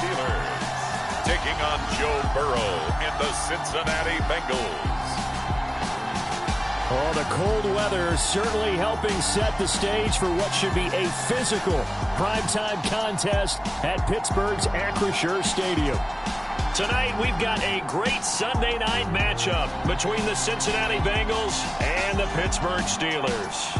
Steelers, taking on Joe Burrow and the Cincinnati Bengals. Oh, the cold weather certainly helping set the stage for what should be a physical primetime contest at Pittsburgh's Acrisure Stadium. Tonight, we've got a great Sunday night matchup between the Cincinnati Bengals and the Pittsburgh Steelers.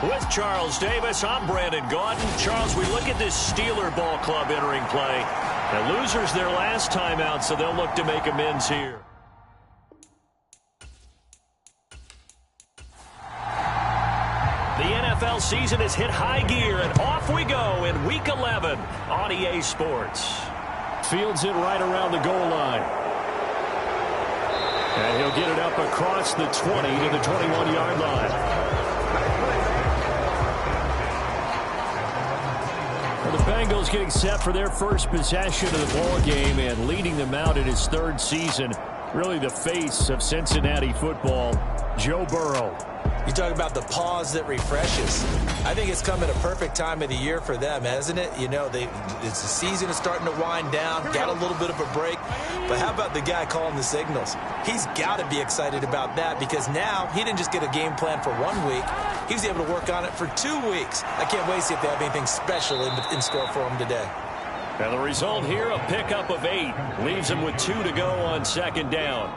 With Charles Davis, I'm Brandon Gaudin. Charles, we look at this Steeler ball club entering play. The losers their last time out, so they'll look to make amends here. The NFL season has hit high gear, and off we go in Week 11 on EA Sports. Fields it right around the goal line. And he'll get it up across the 20 to the 21-yard line. The Bengals getting set for their first possession of the ball game and leading them out in his third season. Really the face of Cincinnati football, Joe Burrow. You talk about the pause that refreshes. I think it's come at a perfect time of the year for them, hasn't it? You know, the season is starting to wind down, got a little bit of a break. But how about the guy calling the signals? He's got to be excited about that because now he didn't just get a game plan for 1 week. He was able to work on it for 2 weeks. I can't wait to see if they have anything special in store for him today. And the result here, a pickup of 8. Leaves him with 2 to go on second down.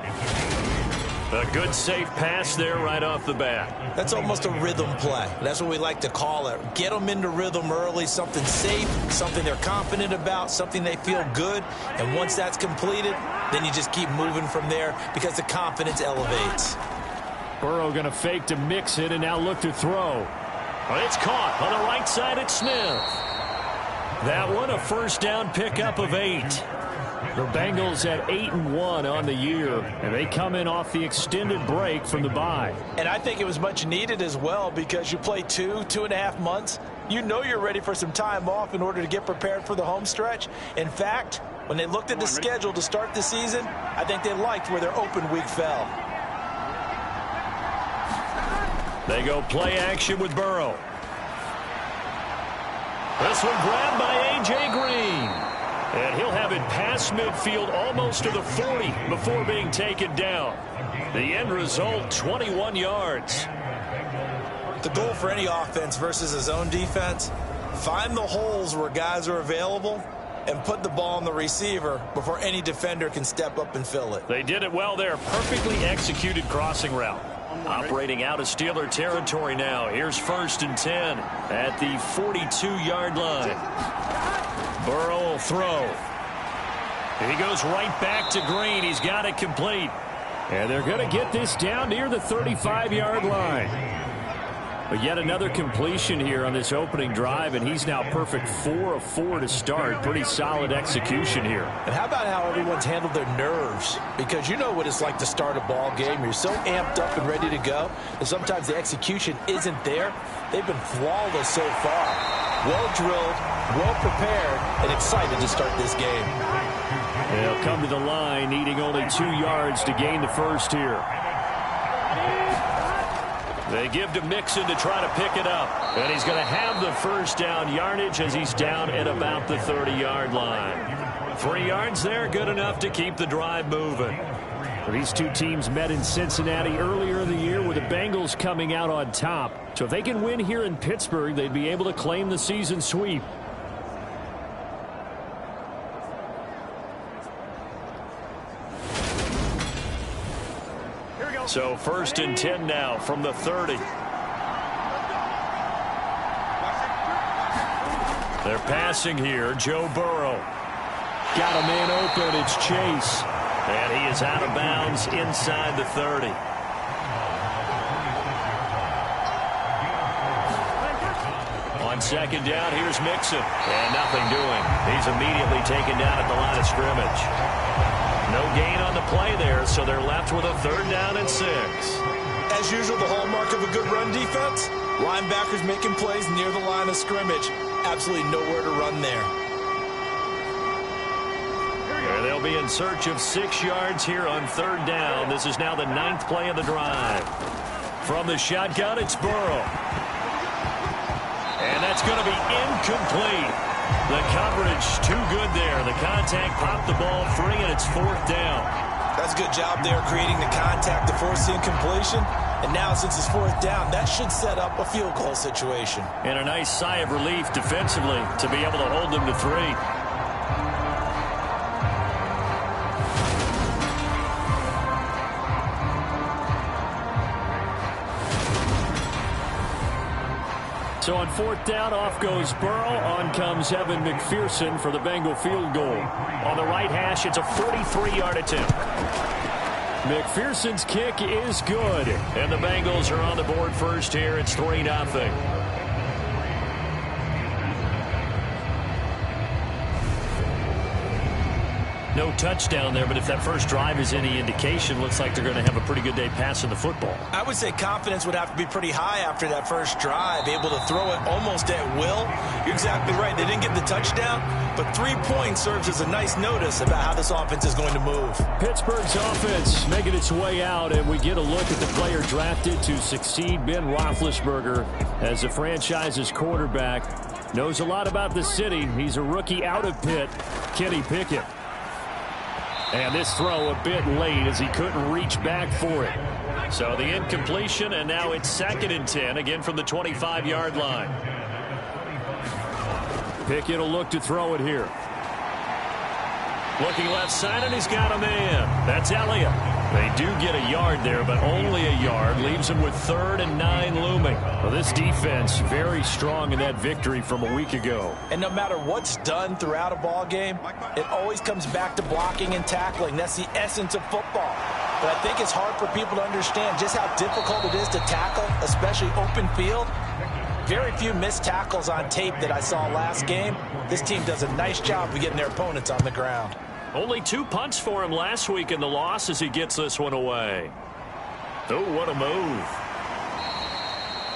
A good safe pass there right off the bat. That's almost a rhythm play. That's what we like to call it. Get them into rhythm early, something safe, something they're confident about, something they feel good. And once that's completed, then you just keep moving from there because the confidence elevates. Burrow going to fake to mix it and now look to throw. It's caught on the right side at Smith. That one a first down pickup of 8. The Bengals at 8-1 on the year, and they come in off the extended break from the bye. And I think it was much needed as well because you play 2.5 months. You know you're ready for some time off in order to get prepared for the home stretch. In fact, when they looked at the schedule to start the season, I think they liked where their open week fell. They go play action with Burrow. This one grabbed by A.J. Green. And he'll have it past midfield almost to the 40 before being taken down. The end result, 21 yards. The goal for any offense versus his own defense, find the holes where guys are available and put the ball on the receiver before any defender can step up and fill it. They did it well there. Perfectly executed crossing route. Operating out of Steeler territory now. Here's 1st and 10 at the 42-yard line. Burrow will throw. He goes right back to Green. He's got it complete. And they're going to get this down near the 35-yard line. But yet another completion here on this opening drive, and he's now perfect 4 of 4 to start. Pretty solid execution here. And how about how everyone's handled their nerves? Because you know what it's like to start a ball game. You're so amped up and ready to go, and sometimes the execution isn't there. They've been flawless so far. Well drilled, well prepared, and excited to start this game. They'll come to the line, needing only 2 yards to gain the first here. They give to Mixon to try to pick it up. And he's going to have the first down yardage as he's down at about the 30-yard line. 3 yards there, good enough to keep the drive moving. These two teams met in Cincinnati earlier in the year with the Bengals coming out on top. So if they can win here in Pittsburgh, they'd be able to claim the season sweep. So 1st and 10 now from the 30. They're passing here. Joe Burrow. Got a man open. It's Chase. And he is out of bounds inside the 30. On second down, here's Mixon. And nothing doing. He's immediately taken down at the line of scrimmage. No gain on the play there, so they're left with a 3rd down and 6. As usual, the hallmark of a good run defense, linebackers making plays near the line of scrimmage. Absolutely nowhere to run there. And And they'll be in search of 6 yards here on 3rd down. This is now the 9th play of the drive. From the shotgun, it's Burrow. And that's going to be incomplete. The coverage too good there. The contact popped the ball free, and it's 4th down. That's a good job there creating the contact to force the incompletion. And now since it's 4th down, that should set up a field goal situation. And a nice sigh of relief defensively to be able to hold them to 3. So on 4th down, off goes Burrow. On comes Evan McPherson for the Bengal field goal. On the right hash, it's a 43-yard attempt. McPherson's kick is good. And the Bengals are on the board first here. It's 3-0. No touchdown there, but if that first drive is any indication, looks like they're going to have a pretty good day passing the football. I would say confidence would have to be pretty high after that first drive, able to throw it almost at will. You're exactly right. They didn't get the touchdown, but 3 points serves as a nice notice about how this offense is going to move. Pittsburgh's offense making its way out, and we get a look at the player drafted to succeed. Ben Roethlisberger, as the franchise's quarterback, knows a lot about the city. He's a rookie out of Pitt, Kenny Pickett. And this throw a bit late as he couldn't reach back for it. So the incompletion, and now it's 2nd and 10, again from the 25-yard line. Pickett will look to throw it here. Looking left side, and he's got a man. That's Elliott. They do get a yard there, but only a yard. Leaves him with 3rd and 9 looming. Well, this defense very strong in that victory from a week ago. And no matter what's done throughout a ball game, it always comes back to blocking and tackling. That's the essence of football. But I think it's hard for people to understand just how difficult it is to tackle, especially open field. Very few missed tackles on tape that I saw last game. This team does a nice job of getting their opponents on the ground. Only 2 punts for him last week in the loss as he gets this one away. Oh, what a move.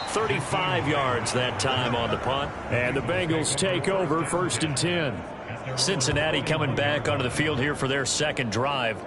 35 yards that time on the punt. And the Bengals take over 1st and 10. Cincinnati coming back onto the field here for their 2nd drive.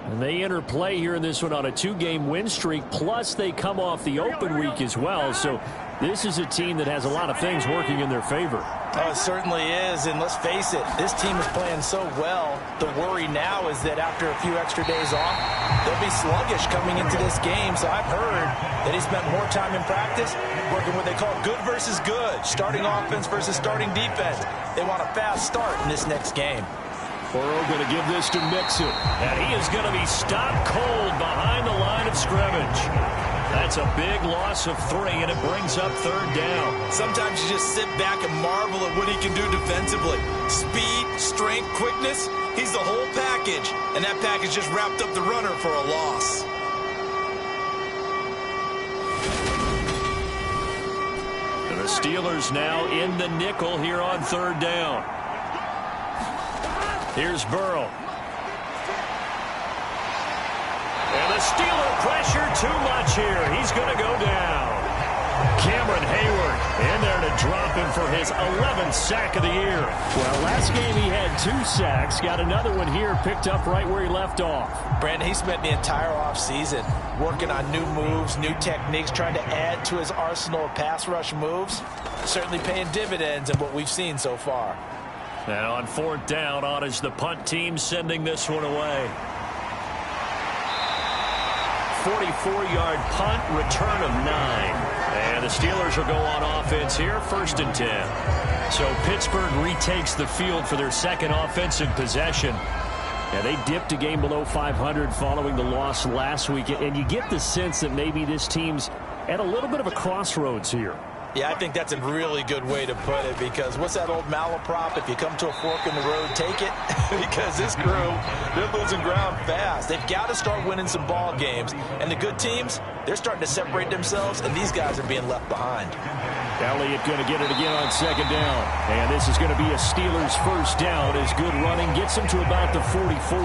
And they enter play here in this one on a 2-game win streak, plus they come off the open week as well. So this is a team that has a lot of things working in their favor. Oh, it certainly is, and let's face it, this team is playing so well. The worry now is that after a few extra days off, they'll be sluggish coming into this game. So I've heard that he spent more time in practice working what they call good versus good, starting offense versus starting defense. They want a fast start in this next game. Burrow going to give this to Mixon, and he is going to be stopped cold behind the line of scrimmage. That's a big loss of 3, and it brings up 3rd down. Sometimes you just sit back and marvel at what he can do defensively. Speed, strength, quickness, he's the whole package. And that package just wrapped up the runner for a loss. And the Steelers now in the nickel here on 3rd down. Here's Burrow. And the Steeler pressure too much here. He's going to go down. Cameron Hayward in there to drop him for his 11th sack of the year. Well, last game he had 2 sacks. Got another one here picked up right where he left off. Brandon, he spent the entire offseason working on new moves, new techniques, trying to add to his arsenal of pass rush moves. Certainly paying dividends in what we've seen so far. And on 4th down, on is the punt team sending this one away. 44-yard punt, return of 9. And the Steelers will go on offense here, 1st and 10. So Pittsburgh retakes the field for their 2nd offensive possession. Yeah, they dipped a game below 500 following the loss last week. And you get the sense that maybe this team's at a little bit of a crossroads here. Yeah, I think that's a really good way to put it, because what's that old malaprop? If you come to a fork in the road, take it. Because this crew, they're losing ground fast. They've got to start winning some ball games. And the good teams, they're starting to separate themselves, and these guys are being left behind. Elliott going to get it again on 2nd down. And this is going to be a Steelers 1st down as good running gets them to about the 44.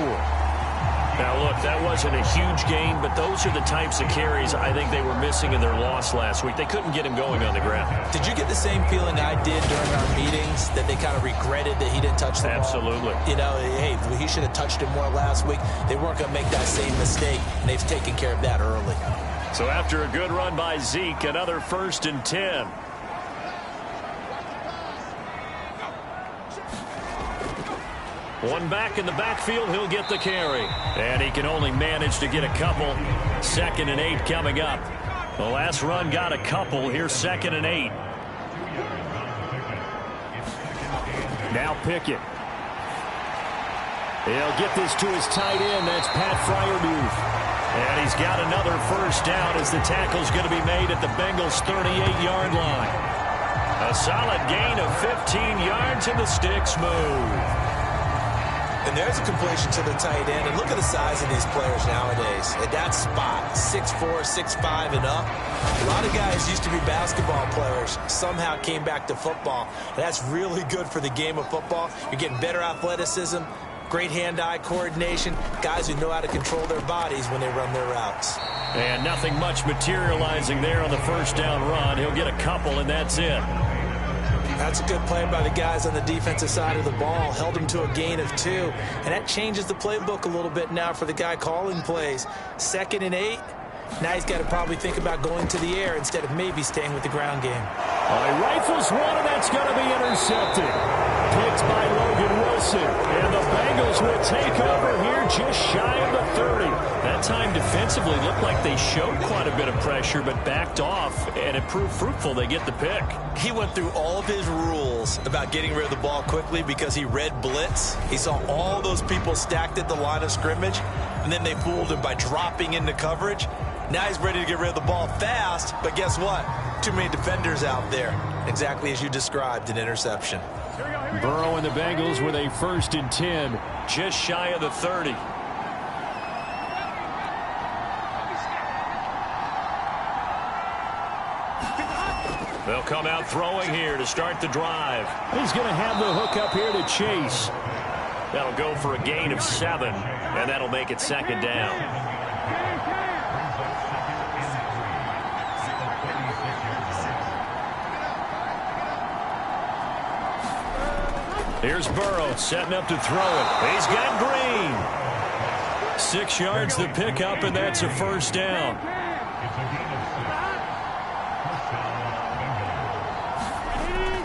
Now, look, that wasn't a huge gain, but those are the types of carries I think they were missing in their loss last week. They couldn't get him going on the ground. Did you get the same feeling I did during our meetings, that they kind of regretted that he didn't touch the ball? Absolutely. You know, hey, he should have touched it more last week. They weren't going to make that same mistake, and they've taken care of that early. So after a good run by Zeke, another 1st and 10. One back in the backfield, he'll get the carry. And he can only manage to get a couple. 2nd and 8 coming up. The last run got a couple. Here's 2nd and 8. Now Pickett. He'll get this to his tight end. That's Pat Freiermuth. And he's got another 1st down as the tackle's going to be made at the Bengals' 38-yard line. A solid gain of 15 yards, and the sticks move. And there's a completion to the tight end. And look at the size of these players nowadays. At that spot, 6'4", 6'5", and up. A lot of guys used to be basketball players, somehow came back to football. And that's really good for the game of football. You're getting better athleticism, great hand-eye coordination, guys who know how to control their bodies when they run their routes. And nothing much materializing there on the 1st down run. He'll get a couple, and that's it. That's a good play by the guys on the defensive side of the ball. Held them to a gain of 2. And that changes the playbook a little bit now for the guy calling plays. 2nd and 8. Now he's got to probably think about going to the air instead of maybe staying with the ground game. He rifles one, and that's going to be intercepted. Picked by Logan Wilson. And the Bengals will take over here just shy of the 30. That time defensively looked like they showed quite a bit of pressure, but backed off, and it proved fruitful. They get the pick. He went through all of his rules about getting rid of the ball quickly because he read blitz. He saw all those people stacked at the line of scrimmage, and then they fooled him by dropping into coverage. Now he's ready to get rid of the ball fast, but guess what? Too many defenders out there. Exactly as you described, an interception. Burrow and the Bengals with a 1st and 10, just shy of the 30. They'll come out throwing here to start the drive. He's going to have the hook up here to Chase. That'll go for a gain of 7, and that'll make it 2nd down. Here's Burrow setting up to throw it. He's got Green. 6 yards the pickup, and that's a 1st down.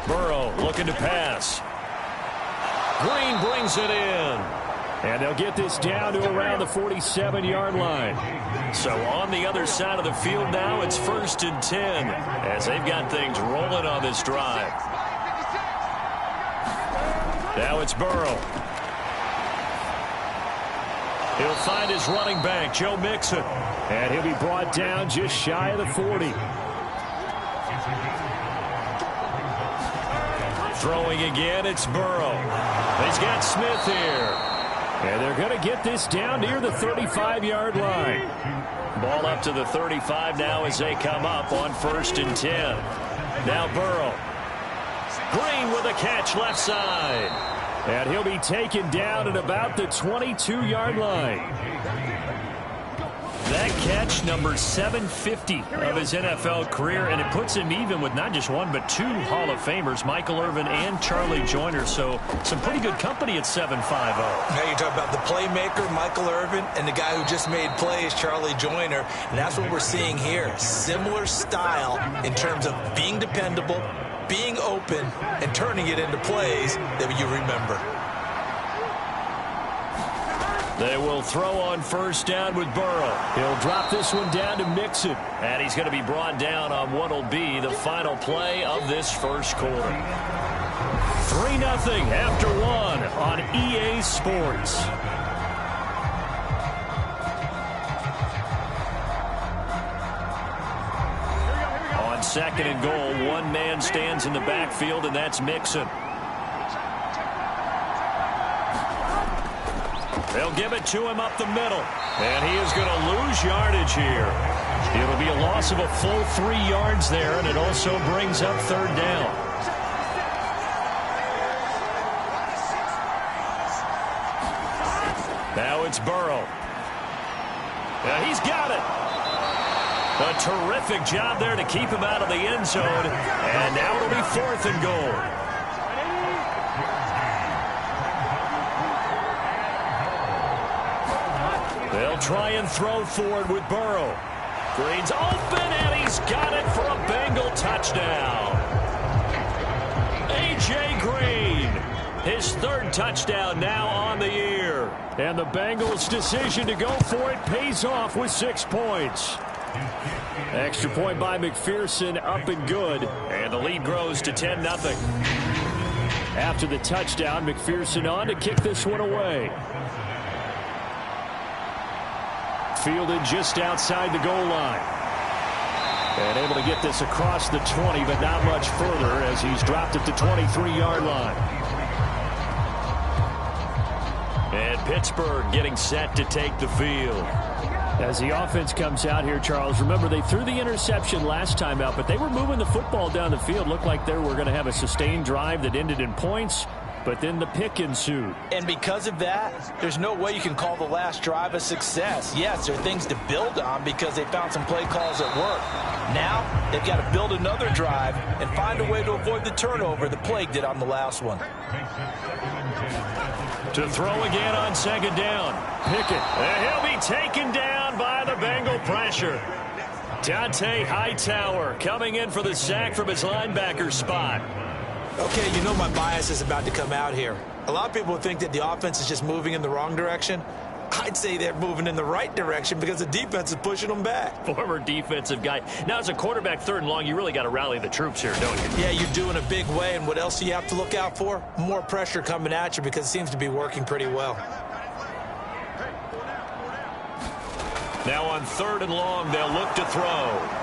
Burrow looking to pass. Green brings it in. And they'll get this down to around the 47-yard line. So on the other side of the field now, it's 1st and 10 as they've got things rolling on this drive. Now it's Burrow. He'll find his running back, Joe Mixon. And he'll be brought down just shy of the 40. Throwing again, it's Burrow. He's got Smith here. And they're going to get this down near the 35-yard line. Ball up to the 35 now as they come up on 1st and 10. Now Burrow. Green with a catch left side. And he'll be taken down at about the 22-yard line. That catch, number 750 of his NFL career, and it puts him even with not just one but 2 Hall of Famers, Michael Irvin and Charlie Joyner. So some pretty good company at 7'5". Now you talk about the playmaker, Michael Irvin, and the guy who just made plays, Charlie Joyner. And that's what we're seeing here. Similar style in terms of being dependable, being open, and turning it into plays that you remember. They will throw on 1st down with Burrow. He'll drop this one down to Mixon. And he's going to be brought down on what will be the final play of this 1st quarter. 3-0 after 1 on EA Sports. On 2nd and goal, one man stands in the backfield, and that's Mixon. They'll give it to him up the middle. And he is going to lose yardage here. It'll be a loss of a full 3 yards there, and it also brings up 3rd down. Now it's Burrow. He's got it. A terrific job there to keep him out of the end zone. And now it'll be 4th and goal. They'll try and throw forward with Burrow. Green's open, and he's got it for a Bengal touchdown. A.J. Green, his 3rd touchdown now on the year. And the Bengals' decision to go for it pays off with 6 points. Extra point by McPherson, up and good. And the lead grows to 10-0. After the touchdown, McPherson on to kick this one away. Fielded just outside the goal line. And able to get this across the 20, but not much further as he's dropped at the 23-yard line. And Pittsburgh getting set to take the field. As the offense comes out here, Charles, remember they threw the interception last time out, but they were moving the football down the field. Looked like they were going to have a sustained drive that ended in points. But then the pick ensued. And because of that, there's no way you can call the last drive a success. Yes, there are things to build on because they found some play calls at work. Now, they've got to build another drive and find a way to avoid the turnover the plague did on the last one. To throw again on 2nd down. Pickett. And he'll be taken down by the Bengal pressure. Dante Hightower coming in for the sack from his linebacker spot. Okay, you know my bias is about to come out here. A lot of people think that the offense is just moving in the wrong direction. I'd say they're moving in the right direction because the defense is pushing them back. Former defensive guy. Now, as a quarterback 3rd and long, you really got to rally the troops here, don't you? Yeah, you're doing a big way, and what else do you have to look out for? More pressure coming at you because it seems to be working pretty well. Now on 3rd and long, they'll look to throw.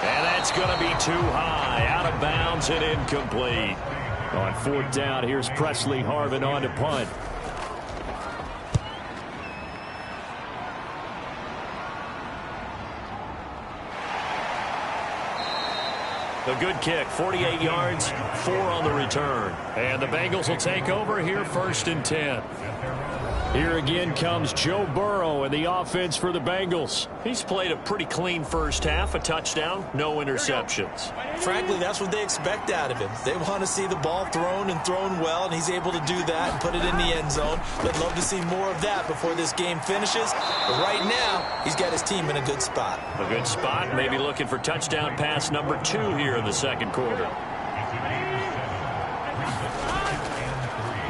And that's going to be too high, out of bounds and incomplete. On 4th down, here's Presley Harvin on to punt. A good kick, 48 yards, 4 on the return. And the Bengals will take over here 1st and 10. Here again comes Joe Burrow and the offense for the Bengals. He's played a pretty clean first half, a touchdown, no interceptions. Frankly, that's what they expect out of him. They want to see the ball thrown and thrown well, and he's able to do that and put it in the end zone. They'd love to see more of that before this game finishes. But right now, he's got his team in a good spot. A good spot, maybe looking for touchdown pass number 2 here in the 2nd quarter.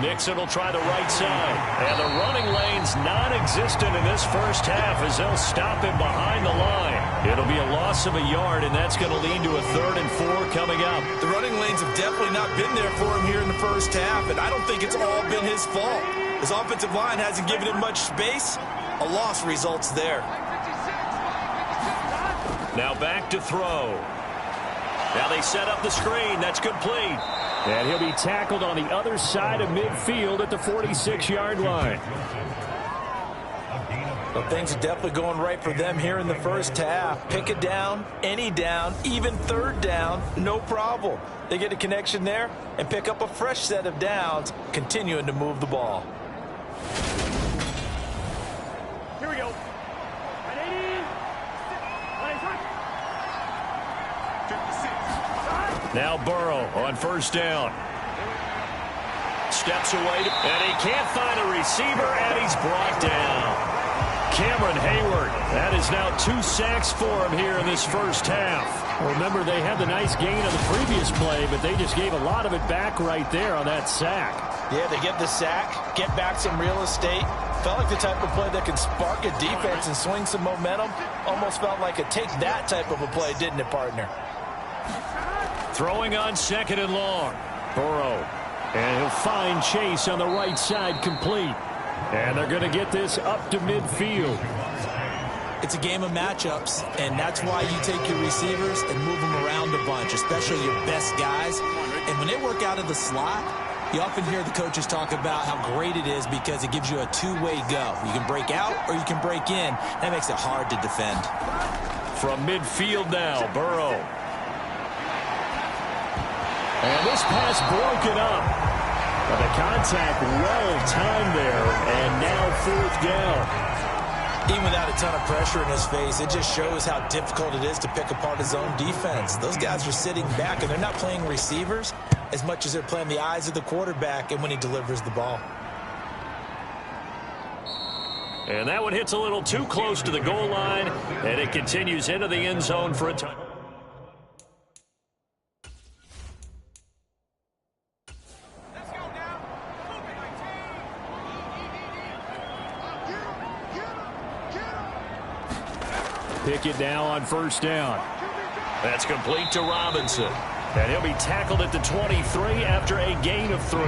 Nixon will try the right side. And the running lane's non-existent in this first half as they'll stop him behind the line. It'll be a loss of a yard, and that's going to lead to a 3rd and 4 coming up. The running lanes have definitely not been there for him here in the first half, and I don't think it's all been his fault. His offensive line hasn't given him much space. A loss results there. Now back to throw. Now they set up the screen. That's complete. And he'll be tackled on the other side of midfield at the 46-yard line. Well, things are definitely going right for them here in the first half. Pick it down, any down, even 3rd down, no problem. They get a connection there and pick up a fresh set of downs, continuing to move the ball. Here we go. Now Burrow on 1st down. Steps away, and he can't find a receiver, and he's brought down. Cameron Hayward, that is now 2 sacks for him here in this first half. Well, remember, they had the nice gain on the previous play, but they just gave a lot of it back right there on that sack. Yeah, they get the sack, get back some real estate. Felt like the type of play that can spark a defense and swing some momentum. Almost felt like a take that type of a play, didn't it, partner? Throwing on 2nd and long. Burrow. And he'll find Chase on the right side complete. And they're going to get this up to midfield. It's a game of matchups, and that's why you take your receivers and move them around a bunch, especially your best guys. And when they work out of the slot, you often hear the coaches talk about how great it is because it gives you a two-way go. You can break out or you can break in. That makes it hard to defend. From midfield now, Burrow. And this pass broken up. But the contact well timed there, and now 4th down. Even without a ton of pressure in his face, it just shows how difficult it is to pick apart his own defense. Those guys are sitting back, and they're not playing receivers as much as they're playing the eyes of the quarterback and when he delivers the ball. And that one hits a little too close to the goal line, and it continues into the end zone for a touchdown. Pickett now on first down. That's complete to Robinson. And he'll be tackled at the 23 after a gain of 3.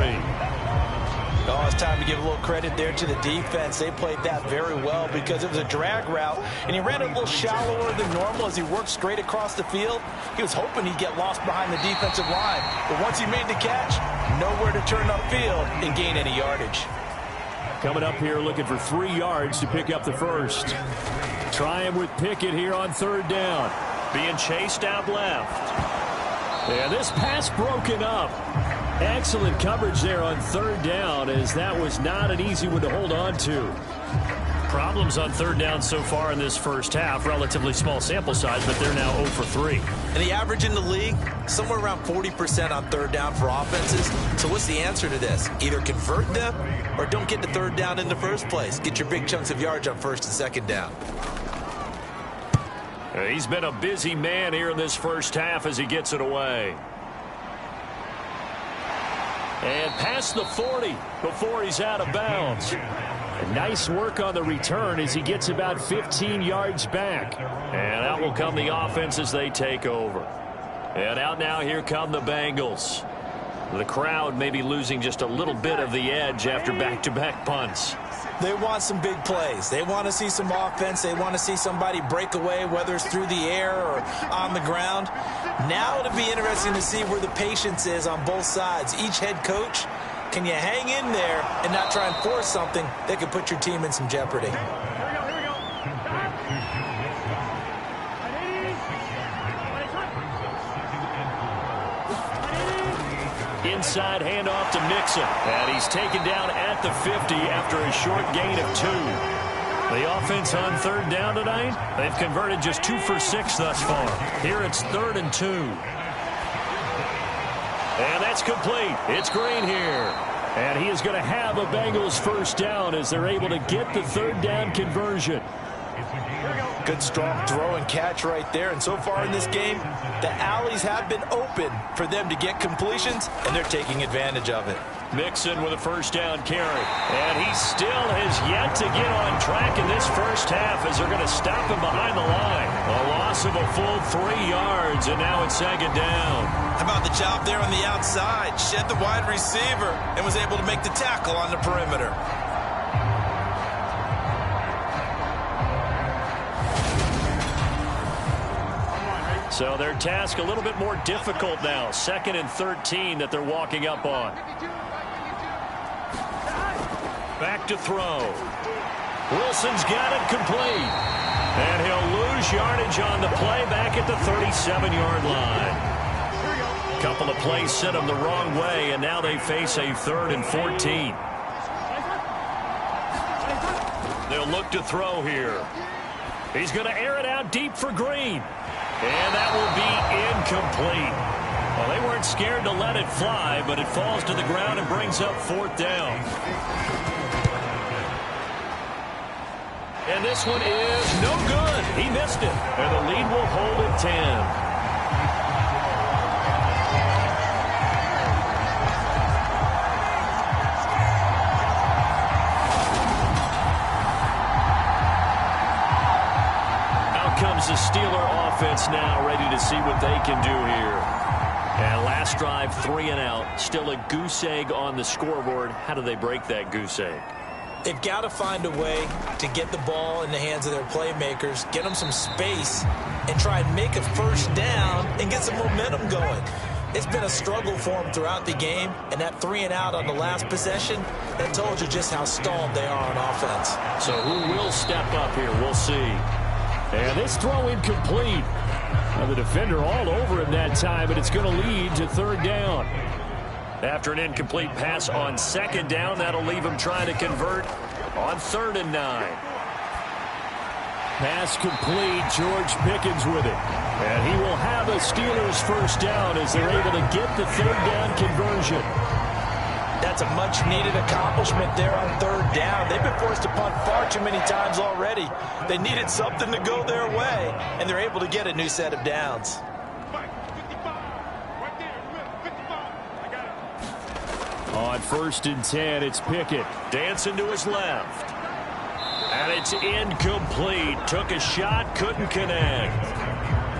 Oh, it's time to give a little credit there to the defense. They played that very well because it was a drag route, and he ran a little shallower than normal as he worked straight across the field. He was hoping he'd get lost behind the defensive line, but once he made the catch, nowhere to turn upfield and gain any yardage. Coming up here looking for 3 yards to pick up the first. Trying with Pickett here on third down. Being chased out left. And this pass broken up. Excellent coverage there on third down, as that was not an easy one to hold on to. Problems on third down so far in this first half. Relatively small sample size, but they're now 0 for 3. And the average in the league, somewhere around 40% on third down for offenses. So what's the answer to this? Either convert them or don't get to third down in the first place. Get your big chunks of yards on first and second down. He's been a busy man here in this first half as he gets it away. And past the 40 before he's out of bounds. And nice work on the return as he gets about 15 yards back. And out will come the offense as they take over. And out now, here come the Bengals. The crowd may be losing just a little bit of the edge after back-to-back punts. They want some big plays. They want to see some offense. They want to see somebody break away, whether it's through the air or on the ground. Now it'll be interesting to see where the patience is on both sides. Each head coach, can you hang in there and not try and force something that could put your team in some jeopardy? Inside handoff to Mixon. And he's taken down at the 50 after a short gain of 2. The offense on third down tonight, they've converted just 2 for 6 thus far. Here it's 3rd and 2. And that's complete. It's Green here. And he is going to have a Bengals first down as they're able to get the third down conversion. Good strong throw and catch right there. And so far in this game, the alleys have been open for them to get completions, and they're taking advantage of it. Mixon with a first down carry. And he still has yet to get on track in this first half as they're going to stop him behind the line. A loss of a full 3 yards, and now it's 2nd down. How about the job there on the outside? Shed the wide receiver and was able to make the tackle on the perimeter. So their task a little bit more difficult now. 2nd and 13 that they're walking up on. Back to throw. Wilson's got it complete. And he'll lose yardage on the play back at the 37-yard line. Couple of plays sent him the wrong way, and now they face a 3rd and 14. They'll look to throw here. He's going to air it out deep for Green. And that will be incomplete. Well, they weren't scared to let it fly, but it falls to the ground and brings up 4th down. And this one is no good. He missed it. And the lead will hold at 10. Comes the Steeler offense now, ready to see what they can do here. And last drive, 3 and out. Still a goose egg on the scoreboard. How do they break that goose egg? They've got to find a way to get the ball in the hands of their playmakers, get them some space, and try and make a first down and get some momentum going. It's been a struggle for them throughout the game, and that 3 and out on the last possession, that told you just how stalled they are on offense. So who will step up here? We'll see. And this throw incomplete. The defender all over him that time, but it's going to lead to 3rd down. After an incomplete pass on 2nd down, that'll leave him trying to convert on 3rd and 9. Pass complete. George Pickens with it. And he will have a Steelers first down as they're able to get the third down conversion. That's a much-needed accomplishment there on third down. They've been forced to punt far too many times already. They needed something to go their way, and they're able to get a new set of downs. On 1st and 10, it's Pickett. Dancing to his left. And it's incomplete. Took a shot, couldn't connect.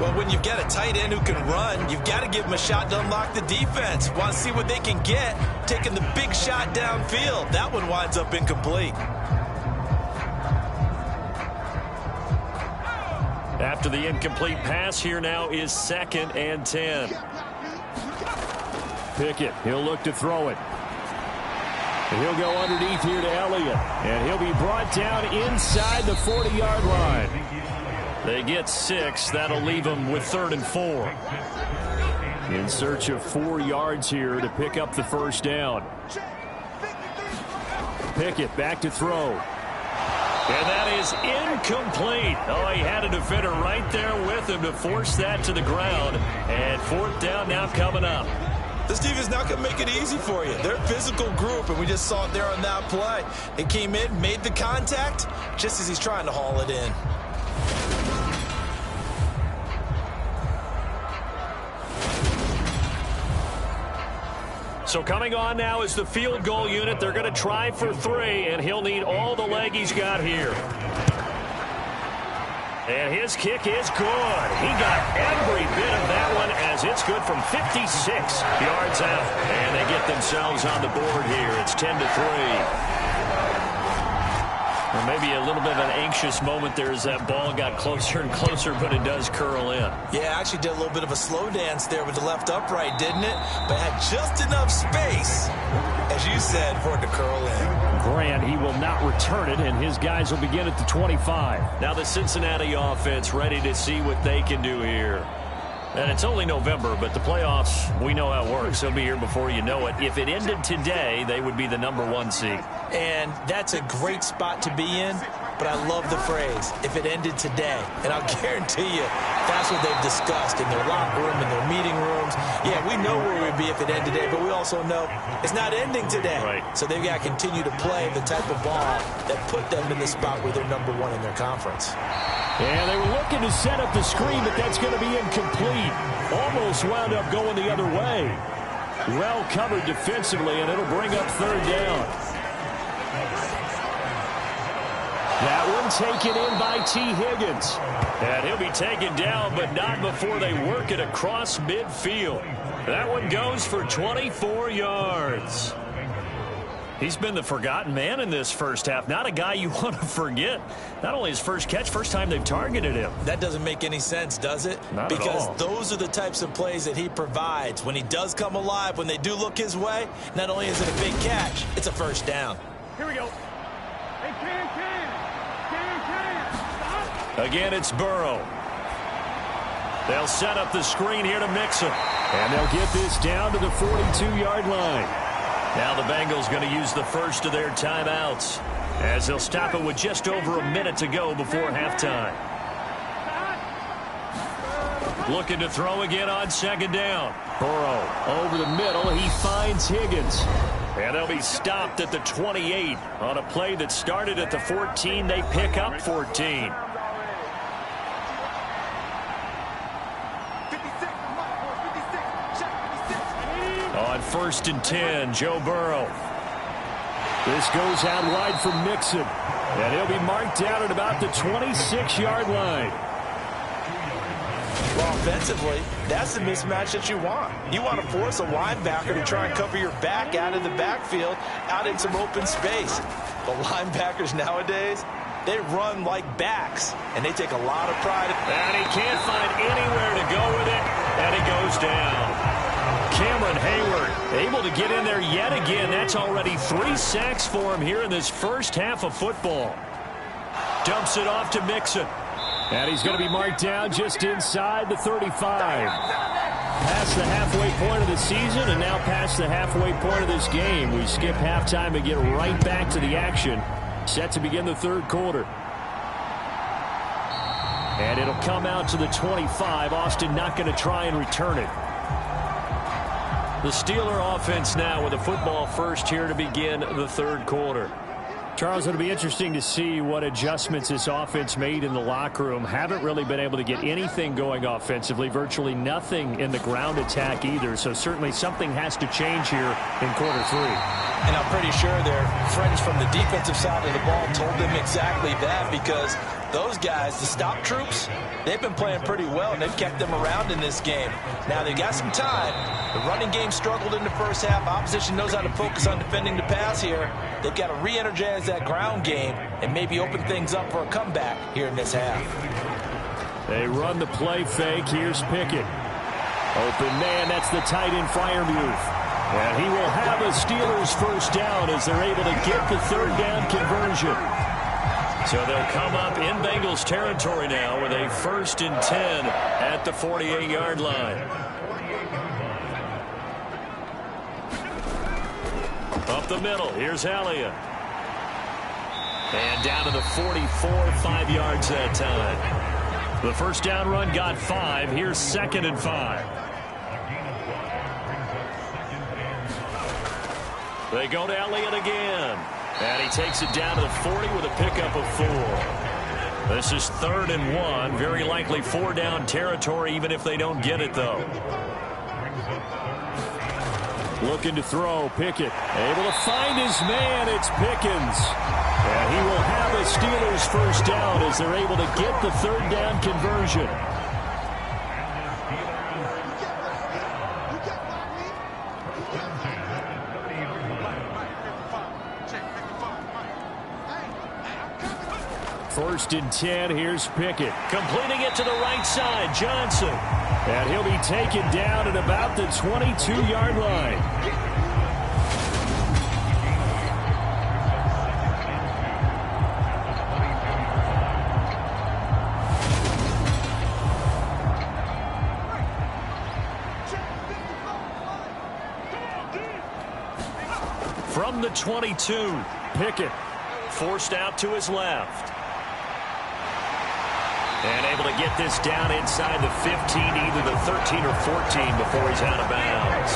Well, when you've got a tight end who can run, you've got to give him a shot to unlock the defense. Want to see what they can get, taking the big shot downfield. That one winds up incomplete. After the incomplete pass, here now is 2nd and 10. Pickett, he'll look to throw it. And he'll go underneath here to Elliott. And he'll be brought down inside the 40-yard line. They get 6. That'll leave them with 3rd and 4. In search of 4 yards here to pick up the first down. Pickett back to throw. And that is incomplete. Oh, he had a defender right there with him to force that to the ground. And 4th down now coming up. This defense not going to make it easy for you. They're a physical group, and we just saw it there on that play. It came in, made the contact, just as he's trying to haul it in. So coming on now is the field goal unit. They're going to try for 3, and he'll need all the leg he's got here. And his kick is good. He got every bit of that one as it's good from 56 yards out. And they get themselves on the board here. It's 10-3. Or maybe a little bit of an anxious moment there as that ball got closer and closer, but it does curl in. Yeah, actually did a little bit of a slow dance there with the left upright, didn't it? But had just enough space, as you said, for it to curl in. Grant, he will not return it, and his guys will begin at the 25. Now the Cincinnati offense ready to see what they can do here. And it's only November, but the playoffs, we know how it works. They'll be here before you know it. If it ended today, they would be the #1 seed. And that's a great spot to be in, but I love the phrase, if it ended today. And I'll guarantee you, that's what they've discussed in their locker room, in their meeting rooms. Yeah, we know where we'd be if it ended today, but we also know it's not ending today. Right. So they've got to continue to play the type of ball that put them in the spot where they're #1 in their conference. And they were looking to set up the screen, but that's going to be incomplete. Almost wound up going the other way. Well covered defensively, and it'll bring up 3rd down. That one taken in by T. Higgins. And he'll be taken down, but not before they work it across midfield. That one goes for 24 yards. He's been the forgotten man in this first half. Not a guy you want to forget. Not only his first catch, first time they've targeted him. That doesn't make any sense, does it? Not at all. Because those are the types of plays that he provides. When he does come alive, when they do look his way, not only is it a big catch, it's a first down. Here we go. Hey, Can. Again, it's Burrow. They'll set up the screen here to Mixon. And they'll get this down to the 42-yard line. Now the Bengals going to use the first of their timeouts as they'll stop it with just over a minute to go before halftime. Looking to throw again on 2nd down. Burrow over the middle. He finds Higgins. And they'll be stopped at the 28 on a play that started at the 14. They pick up 14. On 1st and 10, Joe Burrow. This goes out wide for Mixon. And he'll be marked down at about the 26-yard line. Well, offensively, that's the mismatch that you want. You want to force a linebacker to try and cover your back out of the backfield, out in some open space. But linebackers nowadays, they run like backs, and they take a lot of pride. And he can't find anywhere to go with it, and he goes down. Cameron Hayward able to get in there yet again. That's already 3 sacks for him here in this first half of football. Dumps it off to Mixon. And he's going to be marked down just inside the 35. Past the halfway point of the season and now past the halfway point of this game. We skip halftime and get right back to the action. Set to begin the 3rd quarter. And it'll come out to the 25. Austin not going to try and return it. The Steeler offense now with a football first here to begin the third quarter. Charles, it'll be interesting to see what adjustments this offense made in the locker room. Haven't really been able to get anything going offensively, virtually nothing in the ground attack either. So certainly something has to change here in quarter three. And I'm pretty sure their friends from the defensive side of the ball told them exactly that, because those guys, the stop troops, they've been playing pretty well, and they've kept them around in this game. Now, they've got some time. The running game struggled in the first half. Opposition knows how to focus on defending the pass here. They've got to re-energize that ground game and maybe open things up for a comeback here in this half. They run the play fake. Here's Pickett. Open man, that's the tight end Freiermuth. And he will have a Steelers first down as they're able to get the third down conversion. So they'll come up in Bengals territory now with a 1st and 10 at the 48-yard line. Up the middle, here's Elliott. And down to the 44, 5 yards that time. The first down run got 5. Here's 2nd and 5. They go to Elliott again. And he takes it down to the 40 with a pickup of 4. This is 3rd and 1. Very likely 4-down territory, even if they don't get it, though. Looking to throw. Pickett able to find his man. It's Pickens. And he will have a Steelers first down as they're able to get the third down conversion. First and 10, here's Pickett. Completing it to the right side, Johnson. And he'll be taken down at about the 22-yard line. From the 22, Pickett forced out to his left. And able to get this down inside the 15, either the 13 or 14 before he's out of bounds.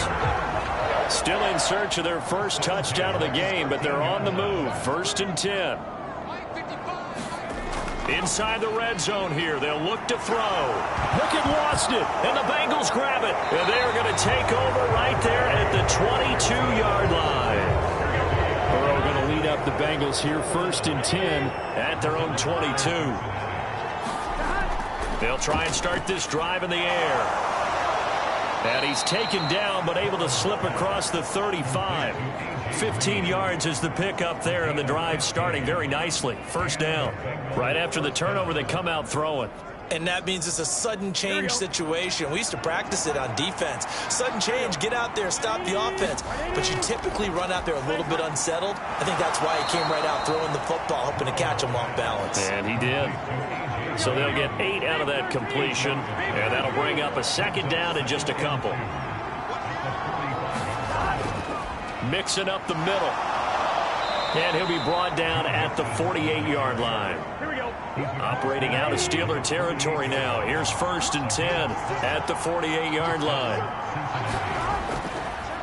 Still in search of their first touchdown of the game, but they're on the move. 1st and 10. Inside the red zone here. They'll look to throw. Pickett lost it. And the Bengals grab it. And they're going to take over right there at the 22-yard line. Burrow going to lead up the Bengals here. 1st and 10 at their own 22. They'll try and start this drive in the air. And he's taken down, but able to slip across the 35. 15 yards is the pickup there, and the drive starting very nicely. First down. Right after the turnover, they come out throwing. And that means it's a sudden change situation. We used to practice it on defense. Sudden change, get out there, stop the offense. But you typically run out there a little bit unsettled. I think that's why he came right out throwing the football, hoping to catch him off balance. And he did. So they'll get 8 out of that completion, and that'll bring up a 2nd down in just a couple. Mixing up the middle. And he'll be brought down at the 48-yard line. Here we go. Operating out of Steeler territory now. Here's 1st and 10 at the 48-yard line.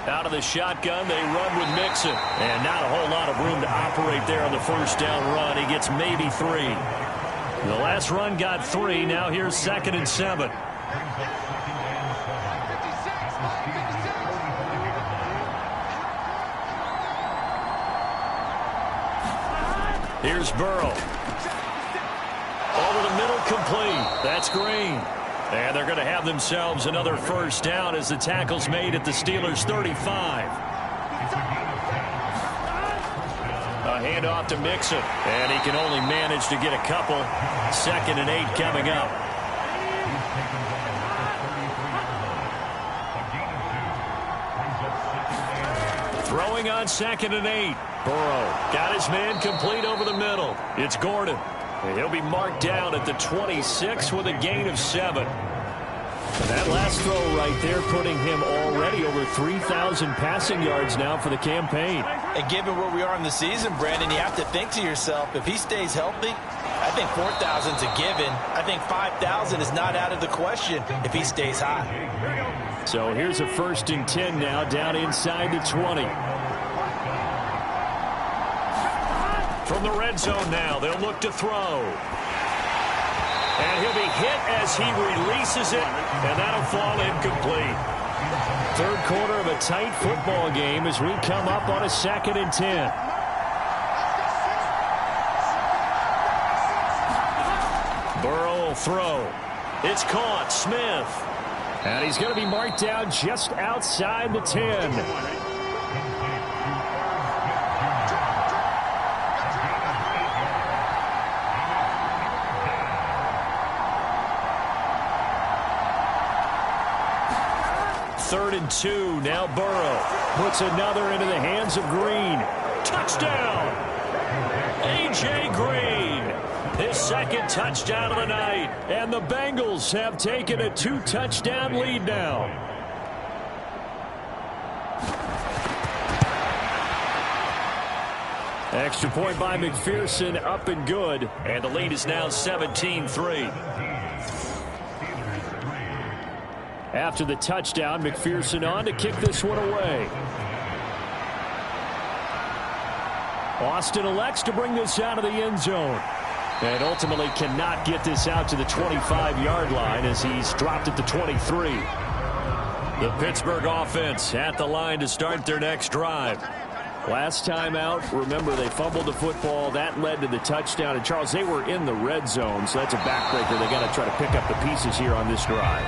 Out of the shotgun, they run with Mixon. And not a whole lot of room to operate there on the first down run. He gets maybe 3. The last run got 3. Now here's 2nd and 7. Here's Burrow. Over the middle, complete. That's Green. And they're going to have themselves another first down as the tackle's made at the Steelers' 35. A handoff to Mixon. And he can only manage to get a couple. 2nd and 8 coming up. Throwing on 2nd and 8. Burrow got his man complete over the middle. It's Gordon. And he'll be marked down at the 26 with a gain of 7. That last throw right there putting him already over 3,000 passing yards now for the campaign. And given where we are in the season, Brandon, you have to think to yourself, if he stays healthy, I I think 4,000's a given. I think 5,000 is not out of the question if he stays high. So here's a 1st and 10 now, down inside the 20. From the red zone now, they'll look to throw. And he'll be hit as he releases it, and that'll fall incomplete. Third quarter of a tight football game as we come up on a 2nd and 10. Burrow will throw. It's caught. Smith. And he's going to be marked down just outside the 10. Third and 2. Now Burrow Puts another into the hands of Green. touchdown. A.J. Green. His 2nd touchdown of the night. And the Bengals have taken a 2-touchdown lead now. Extra point by McPherson, up and good. And the lead is now 17-3. After the touchdown, McPherson on to kick this one away. Austin elects to bring this out of the end zone. And ultimately cannot get this out to the 25-yard line as he's dropped at the 23. The Pittsburgh offense at the line to start their next drive. Last time out, remember, they fumbled the football. That led to the touchdown. And, Charles, they were in the red zone, so that's a backbreaker. They got to try to pick up the pieces here on this drive.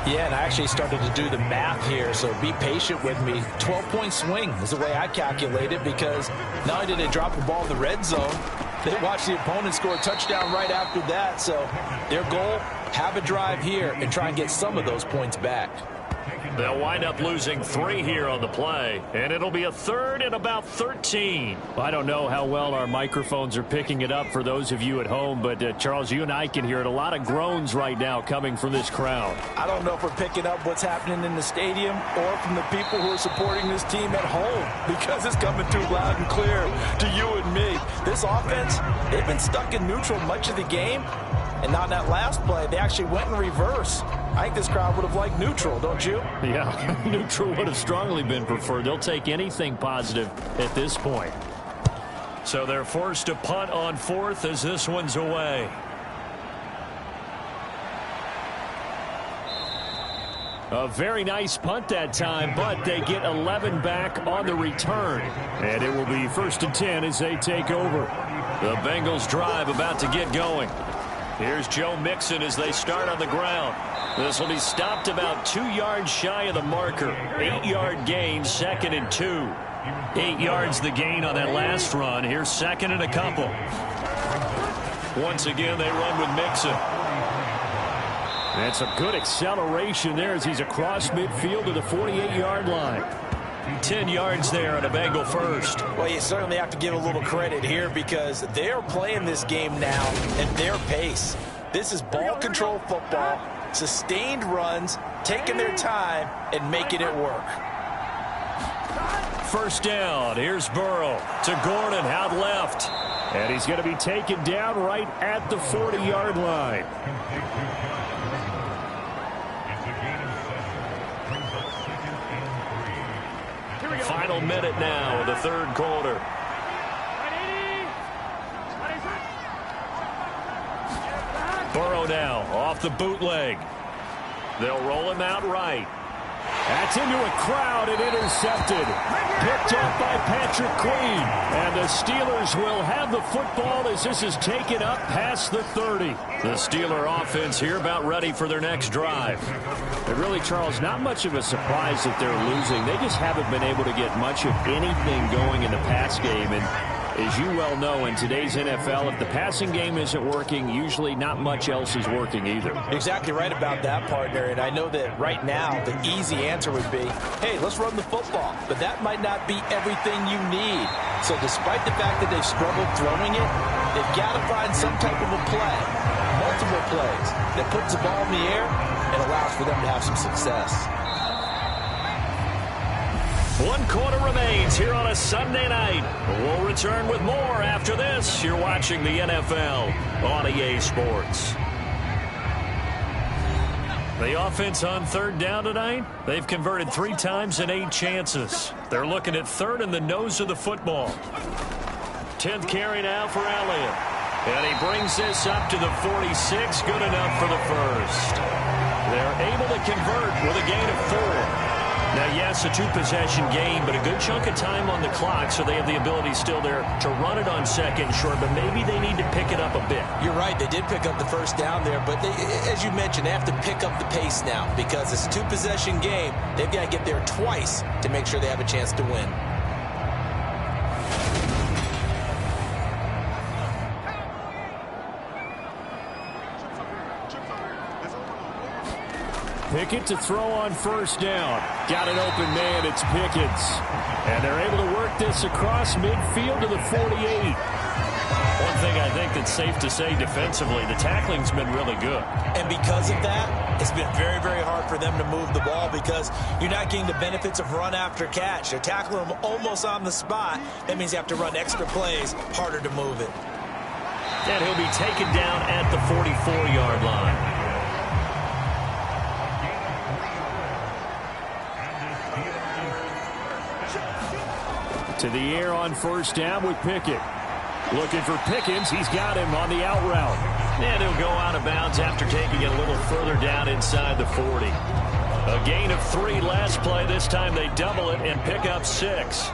Yeah, and I actually started to do the math here, so be patient with me. 12-point swing is the way I calculate it, because not only did they drop the ball in the red zone, they watched the opponent score a touchdown right after that. So their goal, have a drive here and try and get some of those points back. They'll wind up losing 3 here on the play, and it'll be a 3rd and about 13. I don't know how well our microphones are picking it up for those of you at home, but Charles, you and I can hear it. A lot of groans right now coming from this crowd. I don't know if we're picking up what's happening in the stadium or from the people who are supporting this team at home, because it's coming through loud and clear to you and me. This offense, they've been stuck in neutral much of the game, and on that last play, they actually went in reverse. I think this crowd would have liked neutral, don't you? Yeah, neutral would have strongly been preferred. They'll take anything positive at this point. So they're forced to punt on 4th as this one's away. A very nice punt that time, but they get 11 back on the return. And it will be 1st and 10 as they take over. The Bengals drive about to get going. Here's Joe Mixon as they start on the ground. This will be stopped about 2 yards shy of the marker. 8-yard gain, 2nd and 2. 8 yards the gain on that last run. Here's 2nd and a couple. Once again, they run with Mixon. That's a good acceleration there as he's across midfield to the 48-yard line. 10 yards there on a Bengal first. Well, you certainly have to give a little credit here, because they're playing this game now at their pace. This is ball control football, sustained runs, taking their time and making it work. 1st down. Here's Burrow to Gordon out left. And he's going to be taken down right at the 40-yard line. Final minute now of the 3rd quarter. Burrow now off the bootleg. They'll roll him out right. That's into a crowd and intercepted. Picked off by Patrick Queen. And the Steelers will have the football as this is taken up past the 30. The Steeler offense here about ready for their next drive. But really, Charles, not much of a surprise that they're losing. They just haven't been able to get much of anything going in the pass game. And as you well know, in today's NFL, if the passing game isn't working, usually not much else is working either. Exactly right about that, partner. And I know that right now the easy answer would be, hey, let's run the football. But that might not be everything you need. So despite the fact that they've struggled throwing it, they've got to find some type of a play, multiple plays, that puts the ball in the air and allows for them to have some success. 1 quarter remains here on a Sunday night. We'll return with more after this. You're watching the NFL on EA Sports. The offense on 3rd down tonight, they've converted 3 times in 8 chances. They're looking at 3rd in the nose of the football. 10th carry now for Elliott. And he brings this up to the 46. Good enough for the first. They're able to convert with a gain of 4. Now, yes, a 2-possession game, but a good chunk of time on the clock, so they have the ability still there to run it on 2nd and short, but maybe they need to pick it up a bit. You're right. They did pick up the first down there, but they, as you mentioned, they have to pick up the pace now because it's a 2-possession game. They've got to get there twice to make sure they have a chance to win. Pickett to throw on 1st down. Got an open man. It's Pickens. And they're able to work this across midfield to the 48. One thing I think that's safe to say defensively, the tackling's been really good. And because of that, it's been very, very hard for them to move the ball because you're not getting the benefits of run after catch. They're tackling them almost on the spot. That means you have to run extra plays, harder to move it. And he'll be taken down at the 44-yard line. To the air on 1st down with Pickett. Looking for Pickens. He's got him on the out route. And he'll go out of bounds after taking it a little further down inside the 40. A gain of 3 last play. This time they double it and pick up 6.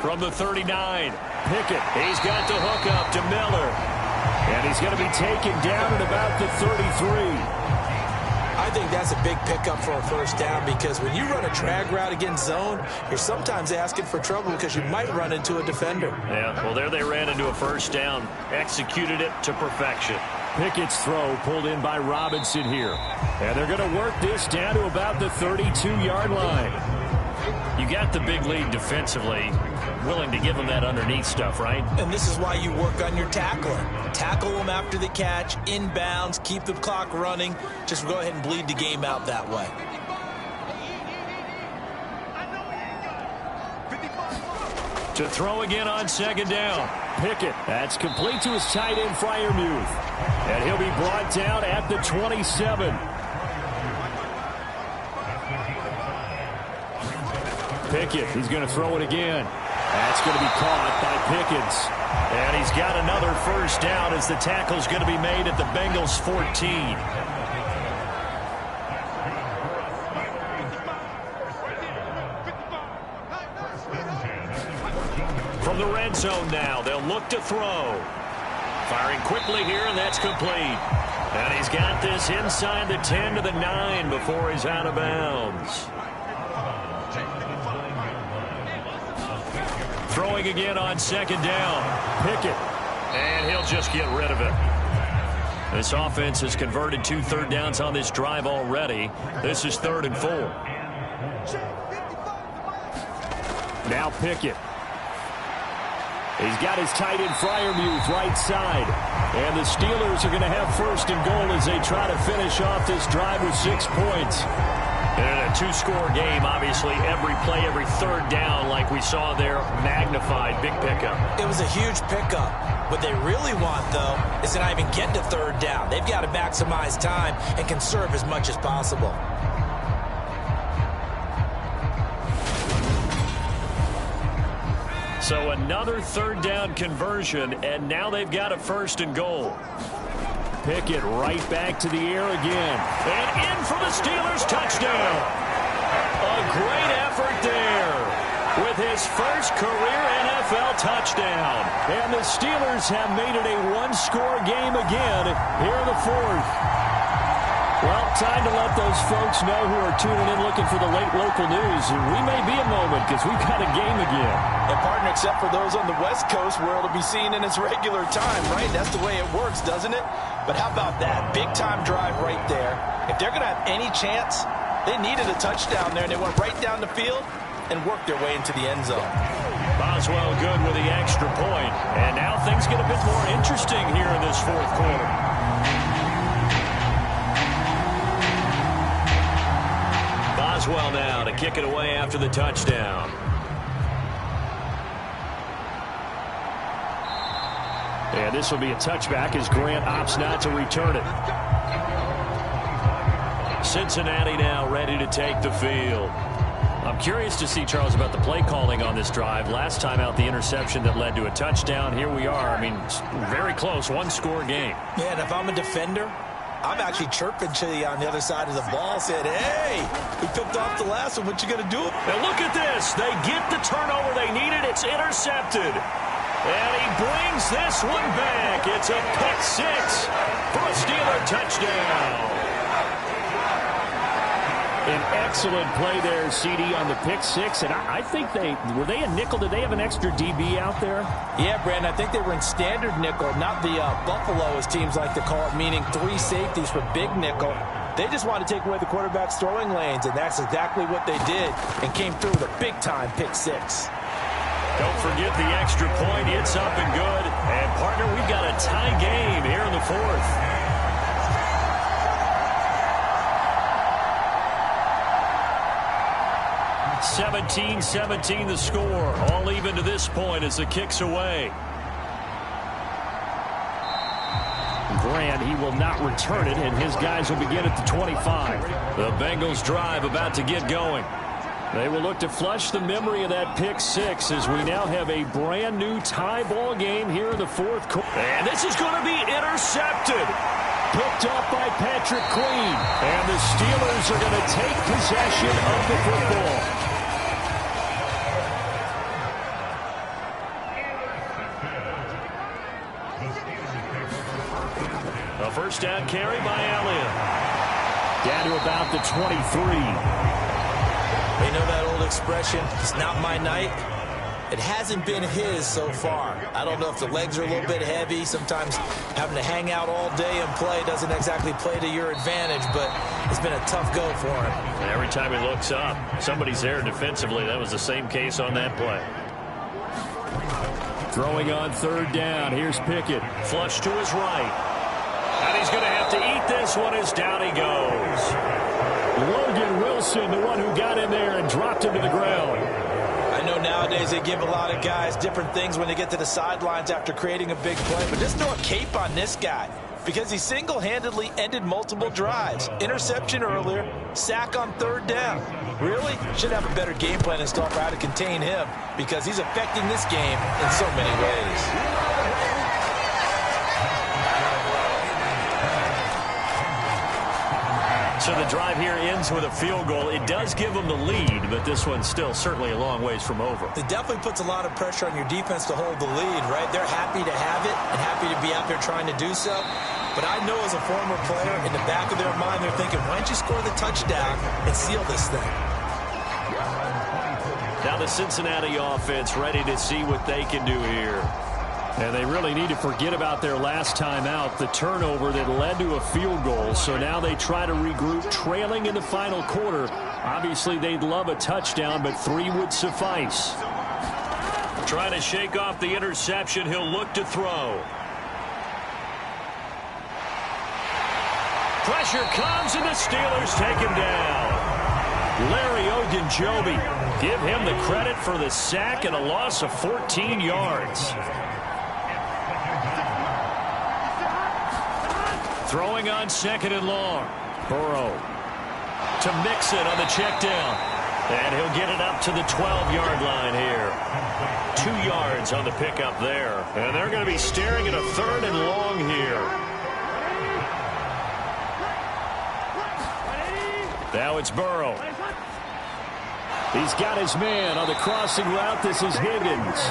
From the 39, Pickett. He's got the hook up to Miller. And he's going to be taken down at about the 33. I think that's a big pickup for a 1st down because when you run a drag route against zone, you're sometimes asking for trouble because you might run into a defender. Yeah, well, there they ran into a 1st down, executed it to perfection. Pickett's throw pulled in by Robinson here. And they're going to work this down to about the 32-yard line. You got the big lead defensively, willing to give them that underneath stuff, right? And this is why you work on your tackling. Tackle them after the catch, inbounds, keep the clock running. Just go ahead and bleed the game out that way. To throw again on 2nd down. Pickett. That's complete to his tight end, Freiermuth. And he'll be brought down at the 27. Pickett, he's going to throw it again. That's going to be caught by Pickens. And he's got another 1st down as the tackle's going to be made at the Bengals 14. From the red zone now, they'll look to throw. Firing quickly here, and that's complete. And he's got this inside the 10 to the 9 before he's out of bounds. Throwing again on 2nd down. Pickett. And he'll just get rid of it. This offense has converted 2 3rd downs on this drive already. This is 3rd and 4. Now Pickett. He's got his tight end Freiermuth right side. And the Steelers are going to have 1st and goal as they try to finish off this drive with 6 points. And a 2-score game, obviously, every play, every 3rd down, like we saw there, magnified, big pickup. It was a huge pickup. What they really want, though, is to not even get to 3rd down. They've got to maximize time and conserve as much as possible. So another 3rd down conversion, and now they've got a 1st and goal. Pickett right back to the air again. And in for the Steelers, touchdown. A great effort there with his first career NFL touchdown. And the Steelers have made it a 1-score game again here in the 4th. Well, time to let those folks know who are tuning in looking for the late local news. And we may be a moment because we've got a game again. And, partner, except for those on the West Coast where it'll be seen in its regular time, right? That's the way it works, doesn't it? But how about that? Big-time drive right there. If they're going to have any chance, they needed a touchdown there, and they went right down the field and worked their way into the end zone. Boswell good with the extra point. And now things get a bit more interesting here in this 4th quarter. does well now to kick it away after the touchdown. And this will be a touchback as Grant opts not to return it. Cincinnati now ready to take the field. I'm curious to see, Charles, about the play calling on this drive. Last time out, the interception that led to a touchdown. Here we are. I mean, very close, one-score game. Yeah, and if I'm a defender, I'm actually chirping to you on the other side of the ball, saying, hey, we picked off the last one. What you going to do? And look at this. They get the turnover they needed. It's intercepted. And he brings this one back. It's a pick six for a Steeler touchdown. An excellent play there, CD, on the pick six. And I think were they a nickel? Did they have an extra DB out there? Yeah, Brandon, I think they were in standard nickel, not the Buffalo, as teams like to call it, meaning 3 safeties for big nickel. They just wanted to take away the quarterback's throwing lanes, and that's exactly what they did and came through with a big-time pick six. Don't forget the extra point. It's up and good. And, partner, we've got a tie game here in the fourth. 17-17 the score. All even to this point as the kick's away. Grant, he will not return it, and his guys will begin at the 25. The Bengals drive about to get going. They will look to flush the memory of that pick six as we now have a brand new tie ball game here in the fourth quarter. And this is going to be intercepted. Picked up by Patrick Queen. And the Steelers are going to take possession of the football. A first down carry by Elliott. Down to about the 23. You know that old expression, it's not my night? It hasn't been his so far. I don't know if the legs are a little bit heavy. Sometimes having to hang out all day and play doesn't exactly play to your advantage, but it's been a tough go for him. And every time he looks up, somebody's there defensively. That was the same case on that play. Throwing on third down. Here's Pickett. Flush to his right. And he's going to have to eat this one as down he goes. Logan Wilson, the one who got in there and dropped him to the ground. I know nowadays they give a lot of guys different things when they get to the sidelines after creating a big play, but just throw a cape on this guy because he single-handedly ended multiple drives. Interception earlier, sack on third down. Really? Should have a better game plan installed for how to contain him because he's affecting this game in so many ways. So the drive here ends with a field goal. It does give them the lead, but this one's still certainly a long ways from over. It definitely puts a lot of pressure on your defense to hold the lead, right? They're happy to have it and happy to be out there trying to do so. But I know as a former player, in the back of their mind, they're thinking, why don't you score the touchdown and seal this thing? Now the Cincinnati offense ready to see what they can do here. And they really need to forget about their last time out, the turnover that led to a field goal. So now they try to regroup, trailing in the final quarter. Obviously, they'd love a touchdown, but 3 would suffice. Trying to shake off the interception. He'll look to throw. Pressure comes, and the Steelers take him down. Larry Ogunjobi, give him the credit for the sack and a loss of 14 yards. Throwing on second and long. Burrow to Mixon on the check down. And he'll get it up to the 12-yard line here. 2 yards on the pickup there. And they're going to be staring at a third and long here. Now it's Burrow. He's got his man on the crossing route. This is Higgins.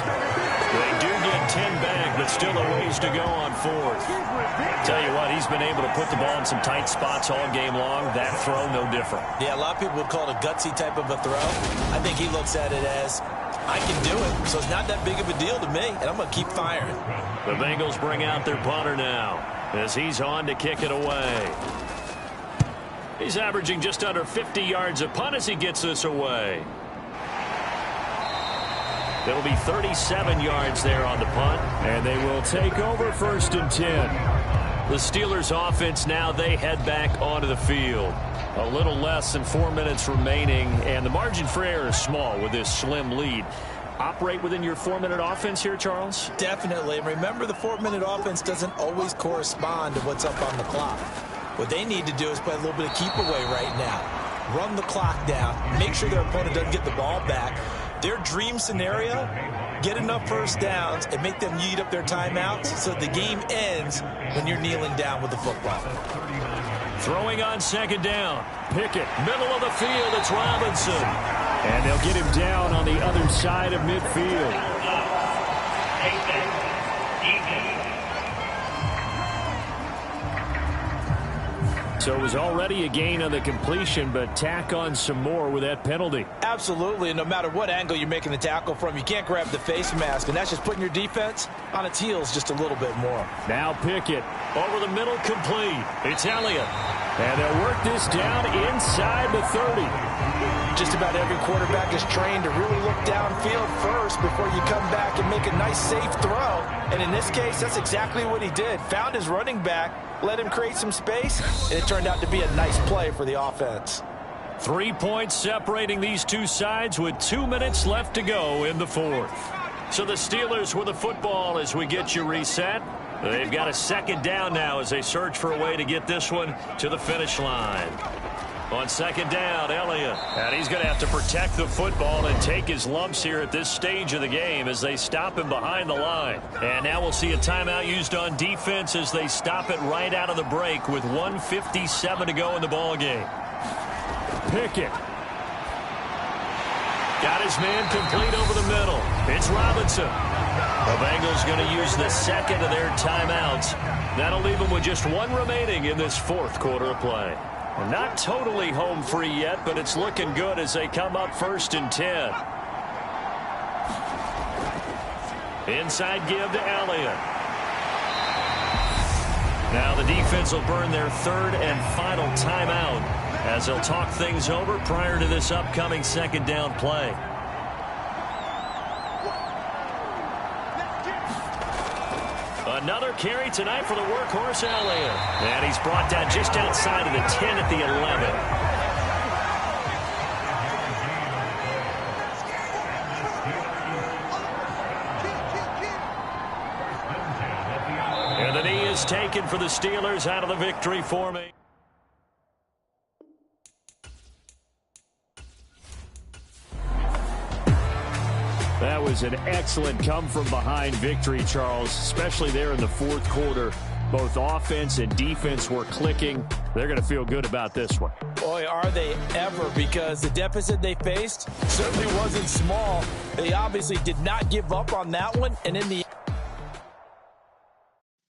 They do get 10 back, but still a ways to go on fourth. Tell you what, he's been able to put the ball in some tight spots all game long. That throw, no different. Yeah, a lot of people would call it a gutsy type of a throw. I think he looks at it as, I can do it, so it's not that big of a deal to me, and I'm going to keep firing. The Bengals bring out their punter now as he's on to kick it away. He's averaging just under 50 yards a punt as he gets this away. It'll be 37 yards there on the punt. And they will take over first and 10. The Steelers offense now, they head back onto the field. A little less than 4 minutes remaining, and the margin for error is small with this slim lead. Operate within your 4-minute offense here, Charles? Definitely. And remember, the 4-minute offense doesn't always correspond to what's up on the clock. What they need to do is play a little bit of keep away right now. Run the clock down. Make sure their opponent doesn't get the ball back. Their dream scenario, get enough first downs and make them eat up their timeouts so the game ends when you're kneeling down with the football. Throwing on second down. Pickett, middle of the field, it's Robinson. And they'll get him down on the other side of midfield. So it was already a gain on the completion, but tack on some more with that penalty. Absolutely, and no matter what angle you're making the tackle from, you can't grab the face mask, and that's just putting your defense on its heels just a little bit more. Now Pickett. Over the middle, complete. It's Elliott. And they'll work this down inside the 30. Just about every quarterback is trained to really look downfield first before you come back and make a nice, safe throw. And in this case, that's exactly what he did. Found his running back, let him create some space, and it turned out to be a nice play for the offense. 3 points separating these two sides with 2 minutes left to go in the fourth. So the Steelers with the football as we get you reset. They've got a second down now as they search for a way to get this one to the finish line. On second down, Elliott. And he's going to have to protect the football and take his lumps here at this stage of the game as they stop him behind the line. And now we'll see a timeout used on defense as they stop it right out of the break with 1:57 to go in the ball game. Pickett. Got his man complete over the middle. It's Robinson. The Bengals going to use the second of their timeouts. That'll leave them with just one remaining in this fourth quarter of play. Well, not totally home free yet, but it's looking good as they come up 1st and 10. Inside give to Elliott. Now the defense will burn their third and final timeout as they'll talk things over prior to this upcoming second down play. Another carry tonight for the workhorse Elliott. And he's brought down just outside of the 10 at the 11. And the knee is taken for the Steelers out of the victory formation. That was an excellent come-from-behind victory, Charles, especially there in the fourth quarter. Both offense and defense were clicking. They're going to feel good about this one. Boy, are they ever, because the deficit they faced certainly wasn't small. They obviously did not give up on that one, and in the